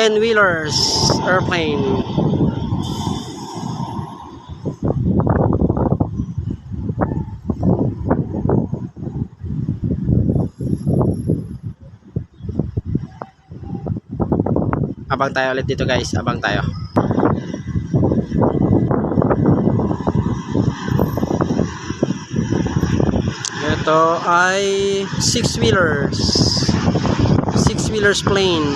10-wheelers airplane. Abang tayo ulit dito guys, abang tayo. Ito ay 6-wheelers. 6-wheelers plane.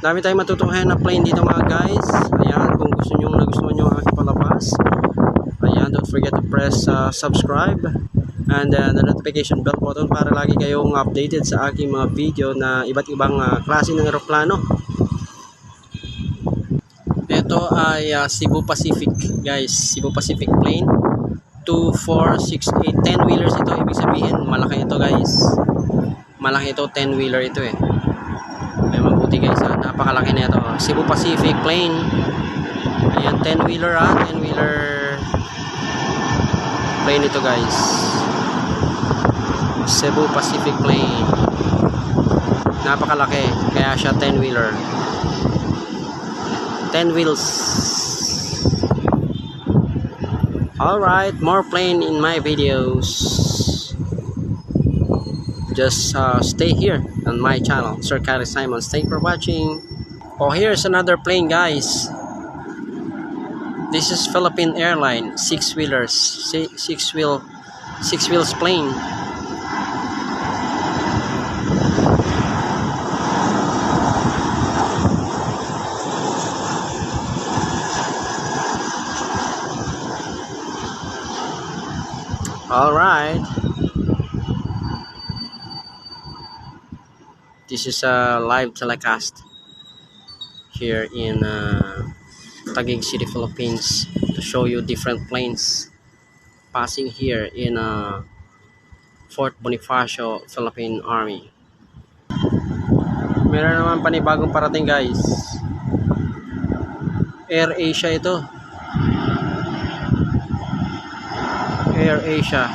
Dami tayong matutuhan na plane dito mga guys. Ayan, kung nagustuhan nyo ang aking palabas, ayan, don't forget to press subscribe and the notification bell button para lagi kayong updated sa aking mga video na iba't ibang klase ng eroplano. Ito ay Cebu Pacific guys, Cebu Pacific plane 2, 4, 6, 8, 10-wheelers ito. Ibig sabihin malaki ito guys, malaki ito, 10-wheeler ito eh. May mabuti guys, napakalaki na ito. Cebu Pacific plane. Ayan, 10-wheeler 10-wheeler plane ito guys. Cebu Pacific plane. Napakalaki, kaya siya 10-wheeler. 10 wheels. Alright, more plane in my videos. Just stay here on my channel, Sir Carrie Simons. Thank you for watching. Oh, here's another plane guys. This is Philippine Airline 6-wheelers, 6 wheels plane. All right. This is a live telecast here in Taguig City, Philippines, to show you different planes passing here in Fort Bonifacio, Philippine Army. Meron naman panibagong parating guys. Air Asia ito. Air Asia.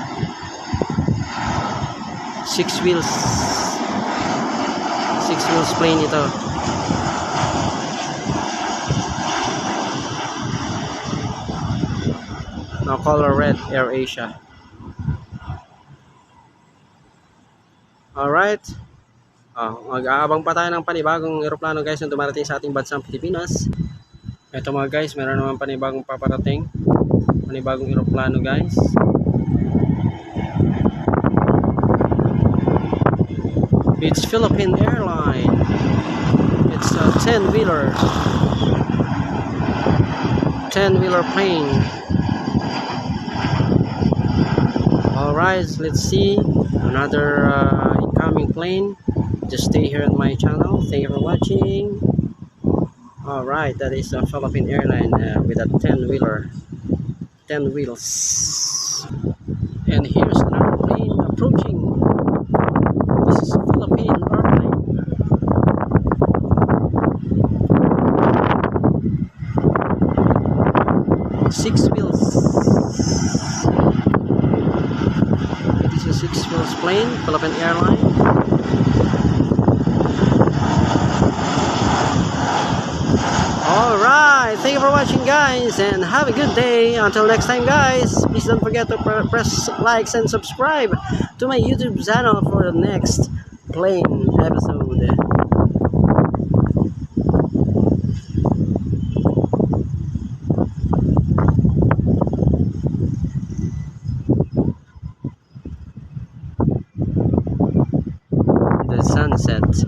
6 wheels plane ito. Now color red, Air Asia. Alright. Mag-aabang pa tayo ng panibagong eroplano guys na dumarating sa ating bansang Pilipinas. Ito mga guys, meron naman panibagong paparating. Panibagong eroplano guys. It's Philippine Airline. It's a 10-wheeler plane. Alright, let's see another incoming plane. Just stay here on my channel. Thank you for watching. Alright, that is a Philippine Airline with a 10-wheeler, 10 wheels. And here's another plane approaching. This is a Philippine Airline. Six wheels. This is a 6 wheels plane, Philippine Airline. Alright, thank you for watching guys, and have a good day. Until next time guys, please don't forget to press likes and subscribe to my YouTube channel for the next plane episode. The sunset.